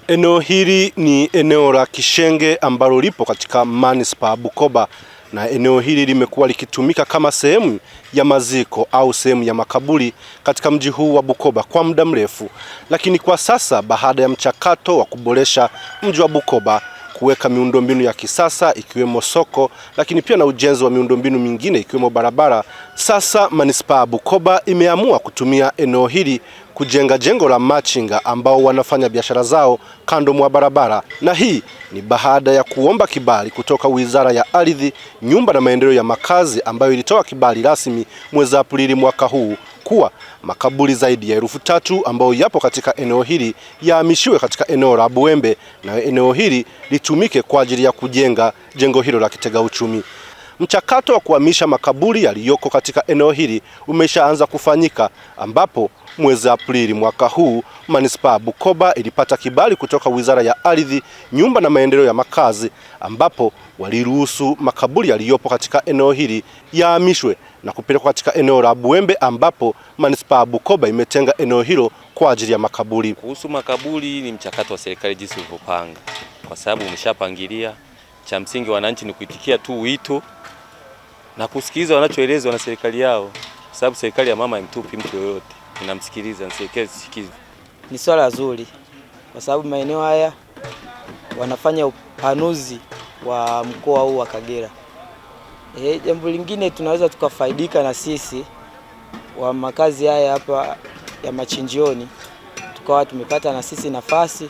Eneo hili ni eneo la Kishenge ambalo lipo katika manispaa Bukoba, na eneo hili limekuwa likitumika kama sehemu ya maziko au sehemu ya makaburi katika mji huu wa Bukoba kwa muda mrefu. Lakini kwa sasa, baada ya mchakato wa kuboresha mji wa Bukoba, kuweka miundombinu ya kisasa ikiwemo soko, lakini pia na ujenzi wa miundombinu mingine ikiwemo barabara, sasa manispaa Bukoba imeamua kutumia eneo hili kujenga jengo la machinga ambao wanafanya biashara zao kando mwa barabara. Na hii ni baada ya kuomba kibali kutoka Wizara ya Ardhi, Nyumba na Maendeleo ya Makazi, ambayo ilitoa kibali rasmi mwezi Aprili mwaka huu kuwa makaburi zaidi ya 3,000 ambayo yapo katika eneo hili yahamishiwe katika eneo la Buembe, na eneo hili litumike kwa ajili ya kujenga jengo hilo la kitega uchumi. Mchakato wa kuhamisha makaburi yaliyoko katika eneo hili umeshaanza kufanyika, ambapo mwezi Aprili mwaka huu manispaa Bukoba ilipata kibali kutoka Wizara ya Ardhi, Nyumba na Maendeleo ya Makazi, ambapo waliruhusu makaburi yaliyopo katika eneo hili yahamishwe na kupelekwa katika eneo la Buembe, ambapo manispaa Bukoba imetenga eneo hilo kwa ajili ya makaburi. Kuhusu makaburi, ni mchakato wa serikali jinsi ulivyopanga, kwa sababu umeshapangilia. Cha msingi wananchi ni kuitikia tu wito na kusikiliza wanachoelezwa na serikali yao, kwa sababu serikali ya mama imtupi mtu yoyote, inamsikiliza, na serikali sikizi. Ni swala zuri kwa sababu maeneo haya wanafanya upanuzi wa mkoa huu wa Kagera. Jambo lingine tunaweza tukafaidika na sisi wa makazi haya hapa ya machinjioni, tukawa tumepata na sisi nafasi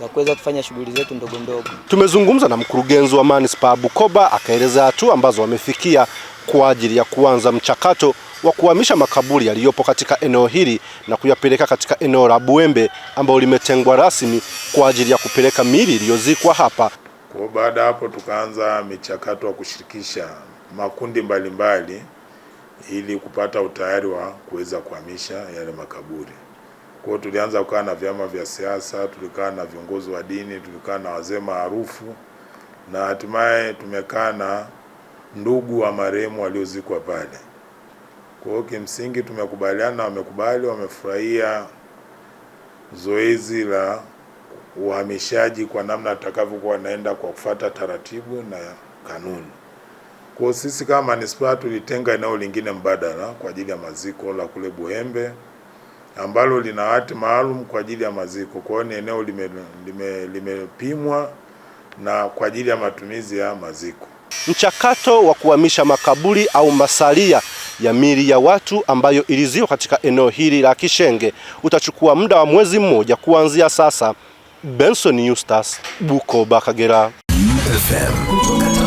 za kuweza kufanya shughuli zetu ndogo ndogo. Tumezungumza na mkurugenzi wa manispaa Bukoba, akaeleza hatua ambazo wamefikia kwa ajili ya kuanza mchakato wa kuhamisha makaburi yaliyopo katika eneo hili na kuyapeleka katika eneo la Buembe ambao limetengwa rasmi kwa ajili ya kupeleka miili iliyozikwa hapa. Kwa baada hapo tukaanza michakato wa kushirikisha makundi mbalimbali ili kupata utayari wa kuweza kuhamisha yale makaburi. Kwa hiyo tulianza kukaa na vyama vya siasa, tulikaa na viongozi wa dini, tulikaa na wazee maarufu, na hatimaye tumekaa na ndugu wa marehemu waliozikwa pale. Kwa hiyo kimsingi tumekubaliana, wamekubali, wamefurahia zoezi la uhamishaji kwa namna atakavyokuwa naenda kwa kufuata taratibu na kanuni. Kwa sisi kama manispaa tulitenga eneo lingine mbadala kwa ajili ya maziko la kule Buembe, ambalo lina hati maalum kwa ajili ya maziko. Kwa hiyo ni eneo limepimwa na kwa ajili ya matumizi ya maziko. Mchakato wa kuhamisha makaburi au masalia ya miili ya watu ambayo ilizikwa katika eneo hili la Kishenge utachukua muda wa mwezi mmoja kuanzia sasa. Benson Eustace, Bukoba, Kagera. FM.